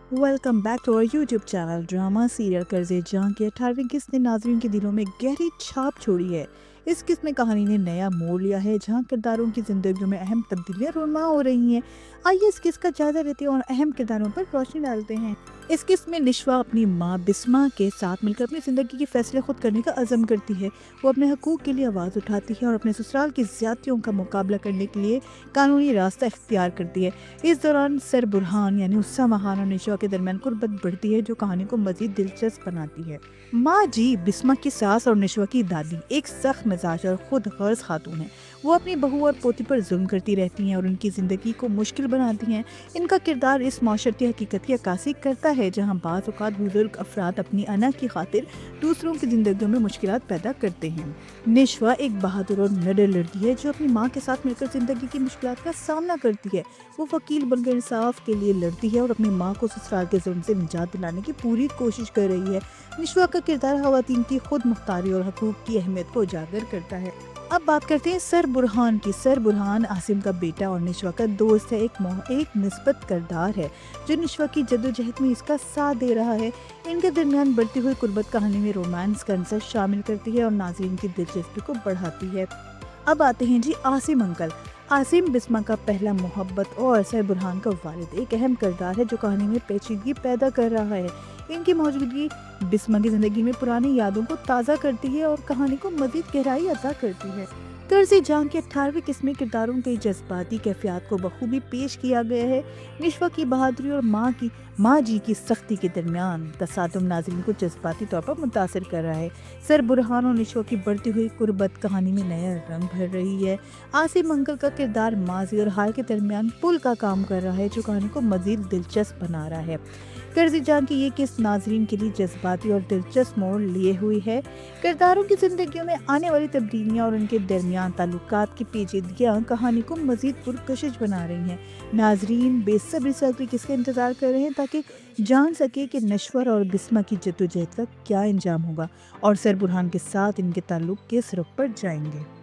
Welcome back to our YouTube channel. Drama serial कर्ज़े जहां की 18वीं किस्त ने नाज़रीन के दिलों में गहरी छाप छोड़ी है। इस किस्त में कहानी ने नया मोड़ लिया है, जहां किरदारों की जिंदगियों में अहम तब्दीलियां रुनमा हो रही हैं। आइए इस किस्त का जायजा लेते हैं और अहम किरदारों पर रोशनी डालते हैं। इस किस्त में निशवा अपनी माँ बिस्मा के साथ मिलकर अपनी जिंदगी के फैसले खुद करने का अज़म करती है। वो अपने हकूक के लिए आवाज़ उठाती है और अपने ससुराल की ज्यादतियों का मुकाबला करने के लिए कानूनी रास्ता इख्तियार करती है। इस दौरान सर बुरहान यानी उस्सा महान और निशवा के दरमियान कुर्बत बढ़ती है, जो कहानी को मजीद दिलचस्प बनाती है। माँ जी बिस्मा की सास और निशवा की दादी एक सख्त मिजाज और खुद गर्ज खातून है। वो अपनी बहू और पोती पर जुल्म करती रहती हैं और उनकी जिंदगी को मुश्किल बनाती हैं। इनका किरदार इस माशरती हकीकत की अक्कासी करता है, जहाँ बाज़ औक़ात बुजुर्ग अफराद अपनी अना की खातिर दूसरों की जिंदगियों में मुश्किलात पैदा करते हैं। निशवा एक बहादुर और निडर लड़की है, जो अपनी माँ के साथ मिलकर जिंदगी की मुश्किलात का सामना करती है। वो वकील बनकर इंसाफ के लिए लड़ती है और अपनी माँ को ससुराल के जुल्म से निजात दिलाने की पूरी कोशिश कर रही है। निशवा का किरदार खवातीन की खुद मुख्तारी और हकूक की अहमियत को उजागर करता है। अब बात करते हैं सर बुरहान की। सर बुरहान आसिम का बेटा और निशवा का दोस्त है, एक निस्बत करदार है जो निशवा की जद्दोजहद में इसका साथ दे रहा है। इनके दरमियान बढ़ती हुई कुर्बत कहानी में रोमांस का अंसर शामिल करती है और नाज़रीन की दिलचस्पी को बढ़ाती है। अब आते हैं जी आसिम अंकल। आसिम बिस्मा का पहला मोहब्बत और सर बुरहान का वालिद एक अहम किरदार है, जो कहानी में पेचीदगी पैदा कर रहा है। इनकी मौजूदगी बिस्मा की जिंदगी में पुरानी यादों को ताज़ा करती है और कहानी को मजीद गहराई अता करती है। कर्ज़े जहां के 18वीं किस्त में किरदारों के जज्बाती कैफियत को बखूबी पेश किया गया है। निशवा की बहादुरी और माँ जी की सख्ती के दरमियान तसादुम नाज़रीन को जज्बाती तौर पर मुतासिर कर रहा है। सर बुरहान और निशवा की बढ़ती हुई कुर्बत कहानी में नया रंग भर रही है। आसिम अंकल का किरदार माजी और हाल के दरमियान पुल का काम कर रहा है, जो कहानी को मजीद दिलचस्प बना रहा है। कर्ज़े जहां की ये किस्त नाज़रीन के लिए जज्बाती और दिलचस्प मोड़ लिए हुई है। किरदारों की जिंदगियों में आने वाली तब्दीलियां और उनके दरमियान ताल्लुकात की पेचीदगियां कहानी को मजीद पुरकशिश बना रही हैं। नाज़रीन बेसब्री से अगली किस्त का इंतजार कर रहे हैं, ताकि जान सके कि नश्वर और बिस्मा की जद्दोजहद का क्या अंजाम होगा और सर बुरहान के साथ इनके ताल्लुक किस रुख पर जाएंगे।